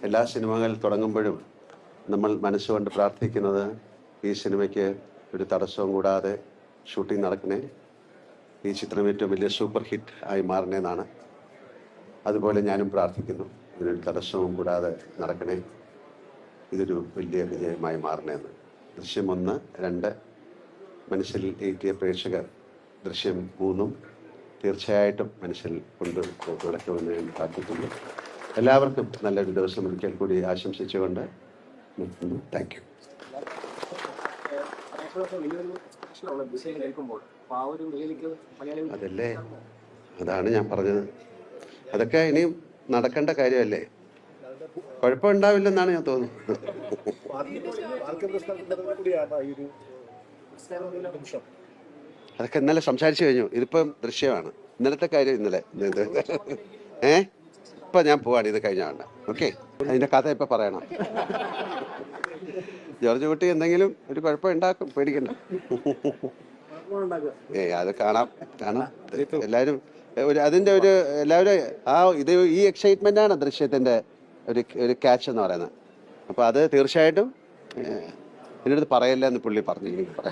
എല്ലാ സിനിമകൾ തുടങ്ങുമ്പോഴും നമ്മൾ മനസ്സുകൊണ്ട് പ്രാർത്ഥിക്കുന്നത് ഈ സിനിമയ്ക്ക് ഒരു തടസ്സവും കൂടാതെ ഷൂട്ടിംഗ് നടക്കണേ, ഈ ചിത്രം ഏറ്റവും വലിയ സൂപ്പർ ഹിറ്റ് ആയി മാറണേന്നാണ്. അതുപോലെ ഞാനും പ്രാർത്ഥിക്കുന്നു, ഇതിനൊരു തടസ്സവും കൂടാതെ നടക്കണേ, ഇതൊരു വലിയ വിജയമായി മാറണേന്ന്. ദൃശ്യം 1, 2 മനസ്സിൽ ഏറ്റിയ പ്രേക്ഷകർ ദൃശ്യം 3 തീർച്ചയായിട്ടും മനസ്സിൽ കൊണ്ട് നടക്കുമെന്ന് ഞാൻ പ്രാർത്ഥിക്കുന്നു. എല്ലാവർക്കും നല്ലൊരു ദിവസം ഒരിക്കൽ കൂടി ആശംസിച്ചുകൊണ്ട് നിർത്തുന്നു. Thank you. അതല്ലേ, അതാണ് ഞാൻ പറഞ്ഞത്. അതൊക്കെ ഇനിയും നടക്കേണ്ട കാര്യമല്ലേ, കുഴപ്പമുണ്ടാവില്ലെന്നാണ് ഞാൻ തോന്നുന്നത്. അതൊക്കെ ഇന്നലെ സംസാരിച്ചു കഴിഞ്ഞു. ഇതിപ്പം ദൃശ്യമാണ്. ഇന്നലത്തെ കാര്യം ഇന്നലെ. ഇപ്പൊ ഞാൻ പോവാണ്, ഇത് കഴിഞ്ഞാണ്. ഓക്കെ, അതിന്റെ കഥ ഇപ്പൊ പറയണം. ജോർജ് കുട്ടി എന്തെങ്കിലും ഒരു കുഴപ്പം ഉണ്ടാക്കും, പേടിക്കണ്ട. അത് കാണാം. എല്ലാവരും അതിന്റെ ഒരു എല്ലാവരും ഇത് ഈ എക്സൈറ്റ്മെന്റ് ആണ് ദൃശ്യത്തിന്റെ ഒരു ക്യാച്ച് എന്ന് പറയുന്നത്. അപ്പൊ അത് തീർച്ചയായിട്ടും എന്നോട് പറയല്ല എന്ന് പുള്ളി പറഞ്ഞു. പറയാം.